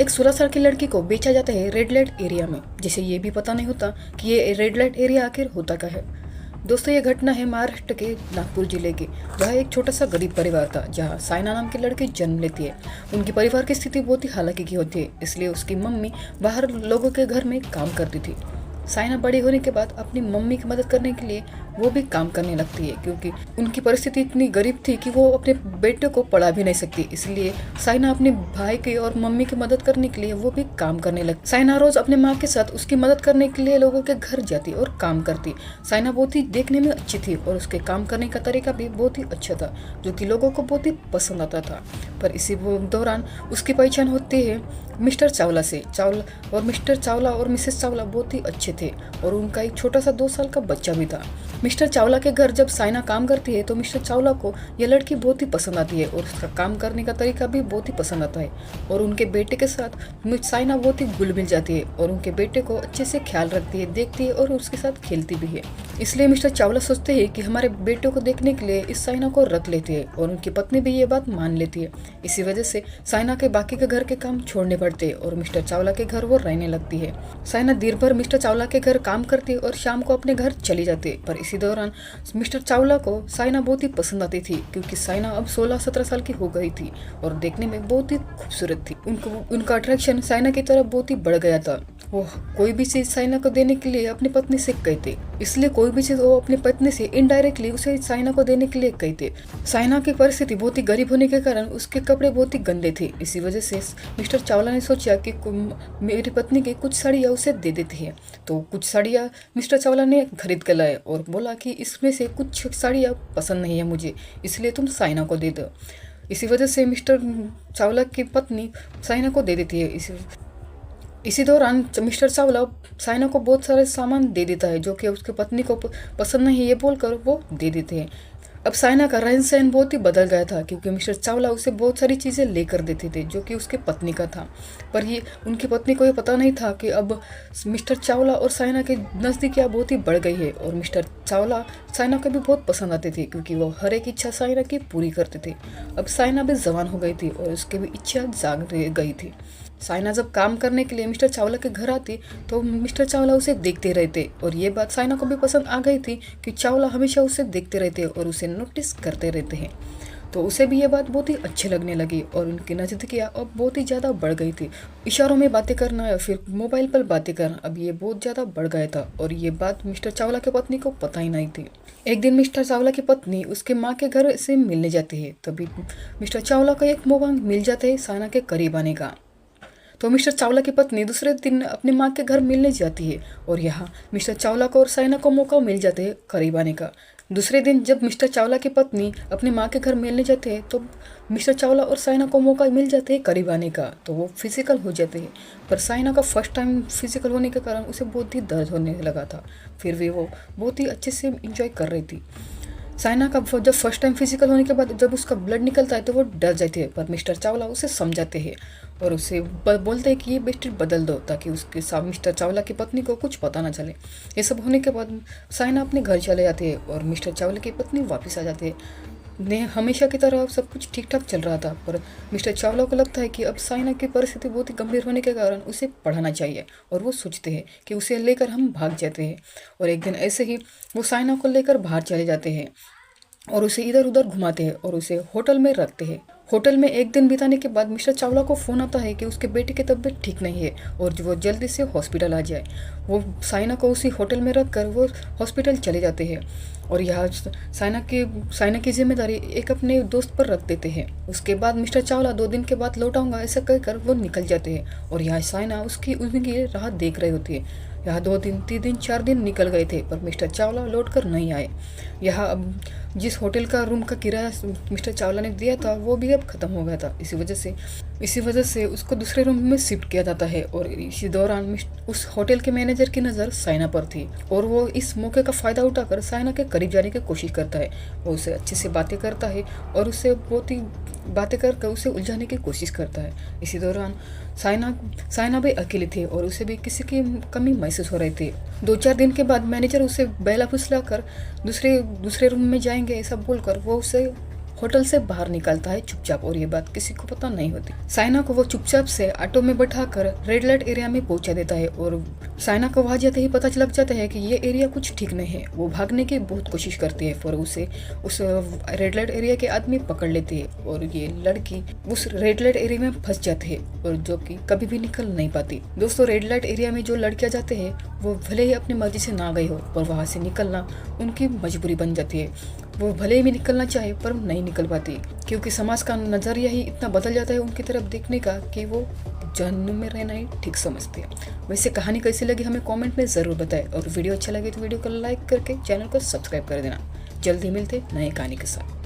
एक 16 साल की लड़की को बेचा जाता है रेड लाइट एरिया में, जिसे ये भी पता नहीं होता कि ये रेड लाइट एरिया आखिर होता क्या है। दोस्तों, ये घटना है महाराष्ट्र के नागपुर जिले की, जहाँ एक छोटा सा गरीब परिवार था, जहाँ साइना नाम की लड़की जन्म लेती है। उनकी परिवार की स्थिति बहुत ही हालांकि की होती है, इसलिए उसकी मम्मी बाहर लोगों के घर में काम करती थी। साइना बड़ी होने के बाद अपनी मम्मी की मदद करने के लिए वो भी काम करने लगती है, क्योंकि उनकी परिस्थिति इतनी गरीब थी कि वो अपने बेटे को पढ़ा भी नहीं सकती। इसलिए साइना अपने भाई की और मम्मी की मदद करने के लिए वो भी काम करने लगती। साइना रोज अपने माँ के साथ उसकी मदद करने के लिए लोगों के घर जाती और काम करती। साइना बहुत ही देखने में अच्छी थी और उसके काम करने का तरीका भी बहुत ही अच्छा था, जो कि लोगों को बहुत ही पसंद आता था। पर इसी दौरान उसकी पहचान होती है मिस्टर चावला से। चावला और मिस्टर चावला और मिसेस चावला बहुत ही अच्छे थे और उनका एक छोटा सा 2 साल का बच्चा भी था। मिस्टर चावला के घर जब साइना काम करती है तो मिस्टर चावला को यह लड़की बहुत ही पसंद आती है और उसका काम करने का तरीका भी बहुत ही पसंद आता है। और उनके बेटे के साथ साइना बहुत ही घुल मिल जाती है और उनके बेटे को अच्छे से ख्याल रखती है, देखती है और उसके साथ खेलती भी है। इसलिए मिस्टर चावला सोचते हैं कि हमारे बेटे को देखने के लिए इस साइना को रख लेते हैं, और उनकी पत्नी भी ये बात मान लेती है। इसी वजह से साइना के बाकी के घर के काम छोड़ने पड़ते हैं और मिस्टर चावला के घर वो रहने लगती है। साइना दिन भर मिस्टर चावला के घर काम करती है और शाम को अपने घर चली जाती है। पर इसी दौरान मिस्टर चावला को साइना बहुत ही पसंद आती थी, क्योंकि साइना अब 16-17 साल की हो गई थी और देखने में बहुत ही खूबसूरत थी। उनका अट्रैक्शन साइना की तरफ बहुत ही बढ़ गया था। वो कोई भी चीज साइना को देने के लिए अपनी पत्नी से कहते, इसलिए कोई भी चीज वो अपनी पत्नी से इनडायरेक्टली उसे साइना को देने के लिए कहते। साइना की परिस्थिति बहुत ही गरीब होने के कारण उसके कपड़े बहुत ही गंदे थे। इसी वजह से मिस्टर चावला ने सोचा कि मेरी पत्नी की कुछ साड़ियाँ उसे दे देती है। तो कुछ साड़ियाँ मिस्टर चावला ने खरीद कर लाए और बोला कि इसमें से कुछ साड़ियाँ पसंद नहीं है मुझे, इसलिए तुम साइना को दे दो। इसी वजह से मिस्टर चावला की पत्नी साइना को दे देती है। इसी दौरान मिस्टर चावला साइना को बहुत सारे सामान दे देता है, जो कि उसकी पत्नी को पसंद नहीं है ये बोलकर वो दे देते हैं। अब साइना का रहन सहन बहुत ही बदल गया था, क्योंकि मिस्टर चावला उसे बहुत सारी चीज़ें लेकर देते थे जो कि उसके पत्नी का था। पर ये उनकी पत्नी को ये पता नहीं था कि अब मिस्टर चावला और साइना की नज़दीकियाँ बहुत ही बढ़ गई है, और मिस्टर चावला साइना को भी बहुत पसंद आते थे, क्योंकि वो हर एक इच्छा साइना की पूरी करते थे। अब साइना भी जवान हो गई थी और उसकी भी इच्छा जाग गई थी। साइना जब काम करने के लिए मिस्टर चावला के घर आती तो मिस्टर चावला उसे देखते रहते, और ये बात साइना को भी पसंद आ गई थी कि चावला हमेशा उसे देखते रहते और उसे नोटिस करते रहते हैं। तो उसे भी ये बात बहुत ही अच्छी लगने लगी और उनकी नज़दीकियाँ अब बहुत ही ज़्यादा बढ़ गई थी। इशारों में बातें करना या फिर मोबाइल पर बातें करना अब ये बहुत ज़्यादा बढ़ गया था, और ये बात मिस्टर चावला की पत्नी को पता ही नहीं थी। एक दिन मिस्टर चावला की पत्नी उसके माँ के घर से मिलने जाती है, तभी मिस्टर चावला को एक मौका मिल जाता है साइना के करीब आने का। तो मिस्टर चावला की पत्नी दूसरे दिन अपनी माँ के घर मिलने जाती है, और यहाँ मिस्टर चावला को और साइना को मौका मिल जाता है करीब आने का। दूसरे दिन जब मिस्टर चावला की पत्नी अपनी माँ के घर मिलने जाते हैं तो मिस्टर चावला और साइना को मौका मिल जाते हैं करीब आने का, तो वो फिजिकल हो जाते हैं। पर साइना का फर्स्ट टाइम फिजिकल होने के कारण उसे बहुत ही दर्द होने लगा था, फिर भी वो बहुत ही अच्छे से इंजॉय कर रही थी। साइना का जब फर्स्ट टाइम फिजिकल होने के बाद जब उसका ब्लड निकलता है तो वो डर जाती है, पर मिस्टर चावला उसे समझाते हैं और उसे बोलते हैं कि ये बेडशीट बदल दो, ताकि उसके साथ मिस्टर चावला की पत्नी को कुछ पता ना चले। ये सब होने के बाद साइना अपने घर चले जाते हैं और मिस्टर चावला की पत्नी वापस आ जाती है। ने हमेशा की तरह सब कुछ ठीक ठाक चल रहा था, पर मिस्टर चावला को लगता है कि अब साइना की परिस्थिति बहुत ही गंभीर होने के कारण उसे पढ़ाना चाहिए, और वो सोचते हैं कि उसे लेकर हम भाग जाते हैं। और एक दिन ऐसे ही वो साइना को लेकर बाहर चले जाते हैं और उसे इधर उधर घुमाते हैं और उसे होटल में रखते हैं। होटल में एक दिन बिताने के बाद मिस्टर चावला को फ़ोन आता है कि उसके बेटे की तबीयत ठीक नहीं है और वो जल्दी से हॉस्पिटल आ जाए। वो साइना को उसी होटल में रखकर वो हॉस्पिटल चले जाते हैं, और यहाँ साइना की जिम्मेदारी एक अपने दोस्त पर रख देते हैं। उसके बाद मिस्टर चावला 2 दिन के बाद लौट आऊँगा ऐसा कहकर वो निकल जाते हैं, और यहाँ साइना उनकी राह देख रही होती है। यहाँ 2 दिन 3 दिन 4 दिन निकल गए थे, पर मिस्टर चावला लौट कर नहीं आए। यहाँ अब जिस होटल का रूम का किराया मिस्टर चावला ने दिया था वो भी अब ख़त्म हो गया था। इसी वजह से उसको दूसरे रूम में शिफ्ट किया जाता है, और इसी दौरान उस होटल के मैनेजर की नज़र साइना पर थी, और वो इस मौके का फ़ायदा उठाकर साइना के करीब जाने की कोशिश करता है। वो उसे अच्छे से बातें करता है और उससे बहुत ही बातें करके उसे उलझाने की कोशिश करता है। इसी दौरान साइना भी अकेली थी और उसे भी किसी की कमी महसूस हो रही थी। 2-4 दिन के बाद मैनेजर उसे बेला फुसला कर दूसरे रूम में जाएंगे ऐसा बोलकर वो उसे होटल से बाहर निकलता है चुपचाप और ये बात किसी को पता नहीं होती। साइना को वो चुपचाप से ऑटो में बैठाकर रेड लाइट एरिया में पहुंचा देता है और साइना को वहां जाते ही पता लग जाता है कि ये एरिया कुछ ठीक नहीं है। वो भागने की बहुत कोशिश करती है पर उसे उस रेड लाइट एरिया के आदमी पकड़ लेते हैं और ये लड़की उस रेड लाइट एरिया में फंस जाती है और जो कि कभी भी निकल नहीं पाती। दोस्तों, रेड लाइट एरिया में जो लड़कियां जाते हैं वो भले ही अपनी मर्जी से ना गई हो पर वहां से निकलना उनकी मजबूरी बन जाती है। वो भले ही भी निकलना चाहे पर नहीं निकल पाती क्योंकि समाज का नजरिया ही इतना बदल जाता है उनकी तरफ देखने का कि वो जहन्नुम में रहना ही ठीक समझते हैं। वैसे कहानी कैसी लगी हमें कमेंट में ज़रूर बताएं और वीडियो अच्छा लगे तो वीडियो को लाइक करके चैनल को सब्सक्राइब कर देना। जल्दी मिलते नए कहानी के साथ।